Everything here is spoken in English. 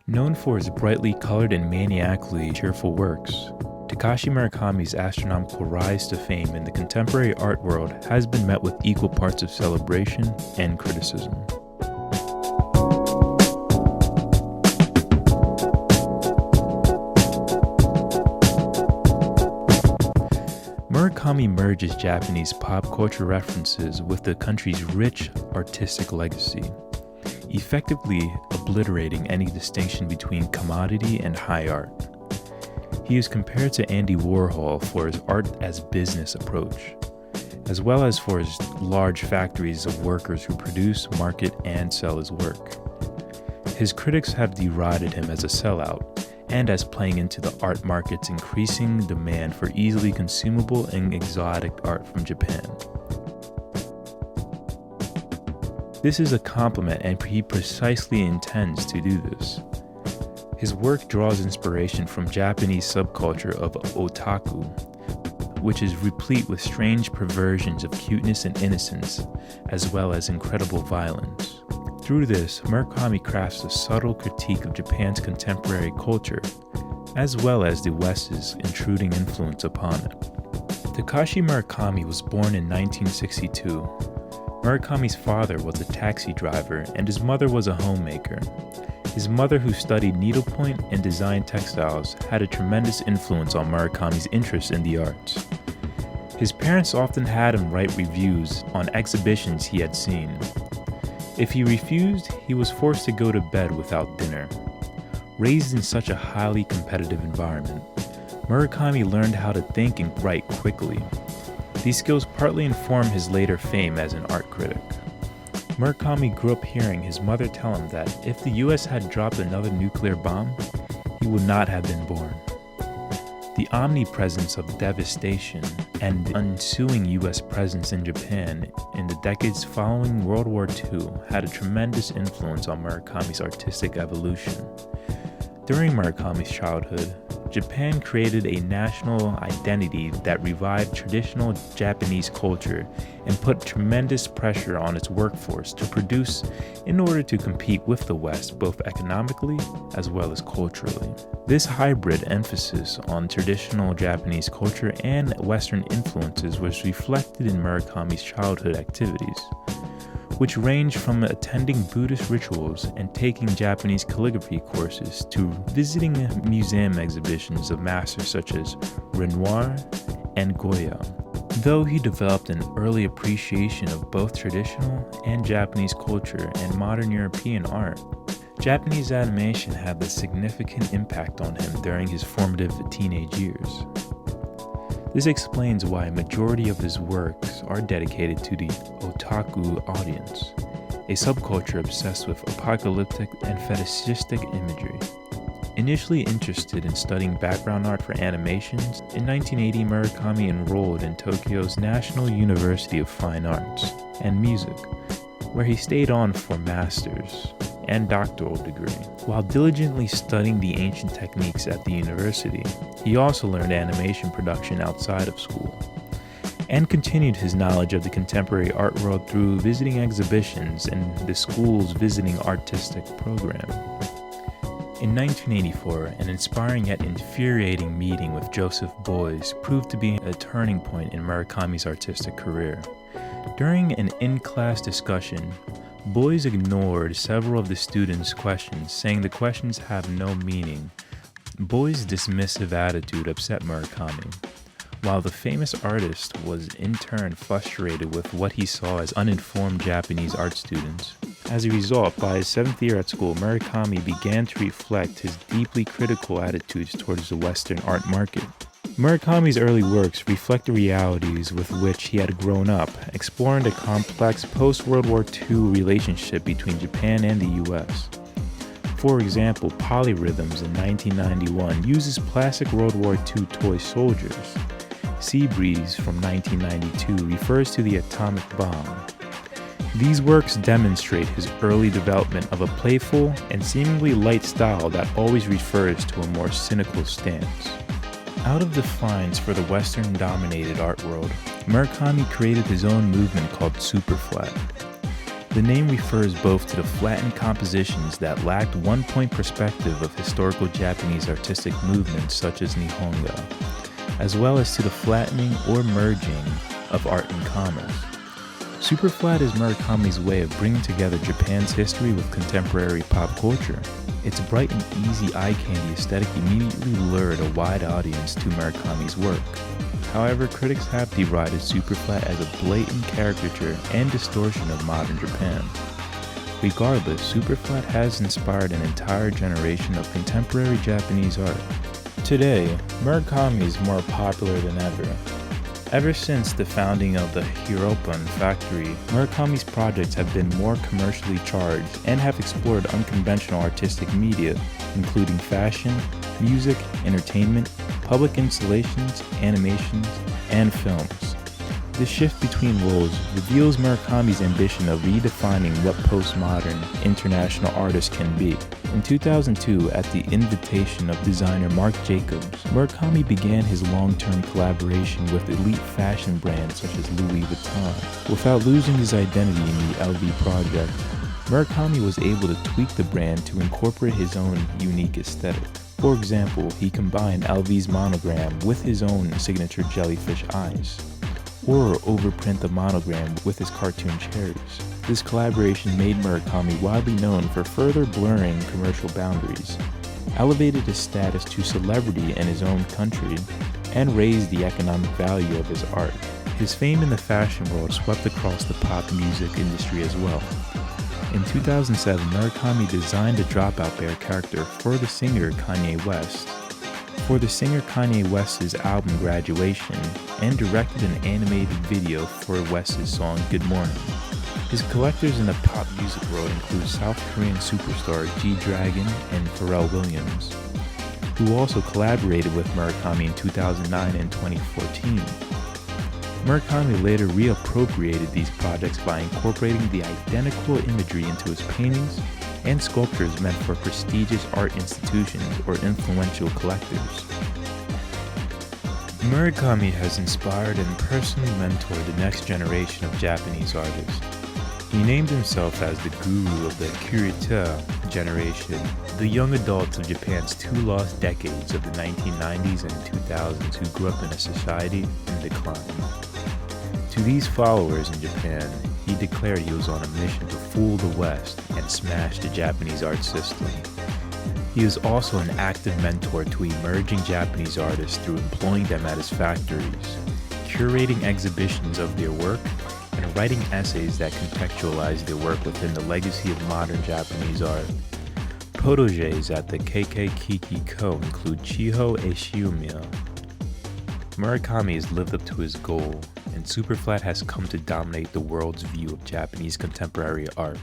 Known for his brightly colored and maniacally cheerful works, Takashi Murakami's astronomical rise to fame in the contemporary art world has been met with equal parts of celebration and criticism. Murakami merges Japanese pop culture references with the country's rich artistic legacy, effectively obliterating any distinction between commodity and high art. He is compared to Andy Warhol for his art as business approach, as well as for his large factories of workers who produce, market, and sell his work. His critics have derided him as a sellout and as playing into the art market's increasing demand for easily consumable and exotic art from Japan. This is a compliment, and he precisely intends to do this. His work draws inspiration from Japanese subculture of otaku, which is replete with strange perversions of cuteness and innocence, as well as incredible violence. Through this, Murakami crafts a subtle critique of Japan's contemporary culture, as well as the West's intruding influence upon it. Takashi Murakami was born in 1962. Murakami's father was a taxi driver and his mother was a homemaker. His mother, who studied needlepoint and designed textiles, had a tremendous influence on Murakami's interest in the arts. His parents often had him write reviews on exhibitions he had seen. If he refused, he was forced to go to bed without dinner. Raised in such a highly competitive environment, Murakami learned how to think and write quickly. These skills partly inform his later fame as an art critic. Murakami grew up hearing his mother tell him that if the US had dropped another nuclear bomb, he would not have been born. The omnipresence of devastation and the ensuing US presence in Japan in the decades following World War II had a tremendous influence on Murakami's artistic evolution. During Murakami's childhood, Japan created a national identity that revived traditional Japanese culture and put tremendous pressure on its workforce to produce in order to compete with the West, both economically as well as culturally. This hybrid emphasis on traditional Japanese culture and Western influences was reflected in Murakami's childhood activities, which ranged from attending Buddhist rituals and taking Japanese calligraphy courses to visiting museum exhibitions of masters such as Renoir and Goya. Though he developed an early appreciation of both traditional and Japanese culture and modern European art, Japanese animation had a significant impact on him during his formative teenage years. This explains why a majority of his works are dedicated to the otaku audience, a subculture obsessed with apocalyptic and fetishistic imagery. Initially interested in studying background art for animations, in 1980 Murakami enrolled in Tokyo's National University of Fine Arts and Music, where he stayed on for master's and doctoral degree. While diligently studying the ancient techniques at the university, he also learned animation production outside of school, and continued his knowledge of the contemporary art world through visiting exhibitions and the school's visiting artistic program. In 1984, an inspiring yet infuriating meeting with Joseph Beuys proved to be a turning point in Murakami's artistic career. During an in-class discussion, Beuys ignored several of the students' questions, saying the questions have no meaning. Beuys' dismissive attitude upset Murakami, while the famous artist was in turn frustrated with what he saw as uninformed Japanese art students. As a result, by his 7th year at school, Murakami began to reflect his deeply critical attitudes towards the Western art market. Murakami's early works reflect the realities with which he had grown up, exploring the complex post-World War II relationship between Japan and the US. For example, Polyrhythms in 1991 uses classic World War II toy soldiers. Seabreeze from 1992 refers to the atomic bomb. These works demonstrate his early development of a playful and seemingly light style that always refers to a more cynical stance. Out of defiance for the Western-dominated art world, Murakami created his own movement called Superflat. The name refers both to the flattened compositions that lacked one-point perspective of historical Japanese artistic movements such as Nihonga, as well as to the flattening or merging of art and commerce. Superflat is Murakami's way of bringing together Japan's history with contemporary pop culture. Its bright and easy eye-candy aesthetic immediately lured a wide audience to Murakami's work. However, critics have derided Superflat as a blatant caricature and distortion of modern Japan. Regardless, Superflat has inspired an entire generation of contemporary Japanese art. Today, Murakami is more popular than ever. Ever since the founding of the Hiropan factory, Murakami's projects have been more commercially charged and have explored unconventional artistic media, including fashion, music, entertainment, public installations, animations, and films. The shift between roles reveals Murakami's ambition of redefining what postmodern, international artists can be. In 2002, at the invitation of designer Marc Jacobs, Murakami began his long-term collaboration with elite fashion brands such as Louis Vuitton. Without losing his identity in the LV project, Murakami was able to tweak the brand to incorporate his own unique aesthetic. For example, he combined LV's monogram with his own signature jellyfish eyes, or overprint the monogram with his cartoon cherries. This collaboration made Murakami widely known for further blurring commercial boundaries, elevated his status to celebrity in his own country, and raised the economic value of his art. His fame in the fashion world swept across the pop music industry as well. In 2007, Murakami designed a dropout bear character for the singer Kanye West. For the singer Kanye West's album Graduation, and directed an animated video for West's song Good Morning. His collectors in the pop music world include South Korean superstar G-Dragon and Pharrell Williams, who also collaborated with Murakami in 2009 and 2014. Murakami later reappropriated these projects by incorporating the identical imagery into his paintings and sculptures meant for prestigious art institutions or influential collectors. Murakami has inspired and personally mentored the next generation of Japanese artists. He named himself as the guru of the Kurita generation, the young adults of Japan's two lost decades of the 1990s and 2000s who grew up in a society in decline. To these followers in Japan, he declared he was on a mission to fool the West and smash the Japanese art system. He was also an active mentor to emerging Japanese artists through employing them at his factories, curating exhibitions of their work, and writing essays that contextualize their work within the legacy of modern Japanese art. Proteges at the KK Kiki Co. include Chiho Eshiumiya. Murakami has lived up to his goal, and Superflat has come to dominate the world's view of Japanese contemporary art.